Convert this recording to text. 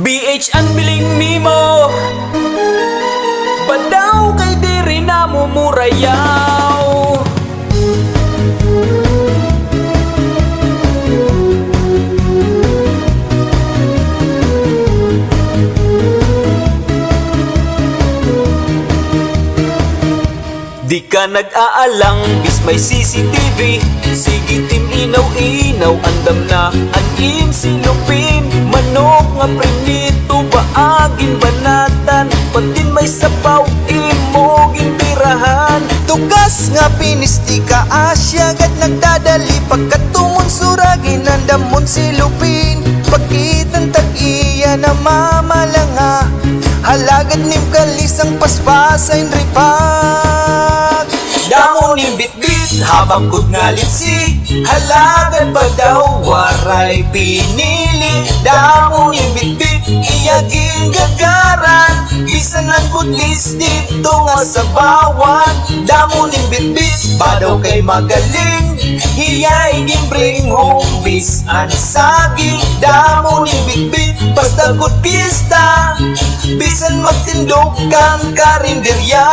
BH ang biling mimo, badaw kay diri na mo murayaw. Di ka nag-aalang, bis may CCTV. Sige team inaw-inaw, andam na ang silupin. Manok nga prinito, baagin banatan, patin may sabaw, imogin birahan. Tugas nga pinistika asya gat nagdadali, pagkatungon suragin andamon silupin. Pagkitang tag-iya na mamalanga, halagad nim kalisang paspasain ripak. Damo ni bitbit, habang good nga litsi, halagan ba daw waray pinili. Damo ni bitbit, iyaging gagaran, bisan ang butis dito nga sa bawan. Damo ni bitbit, badaw kay magaling, hiyay bring home bis ang saging. Damo ni bitbit, basta good pista, bisan magtindog kang karinderya.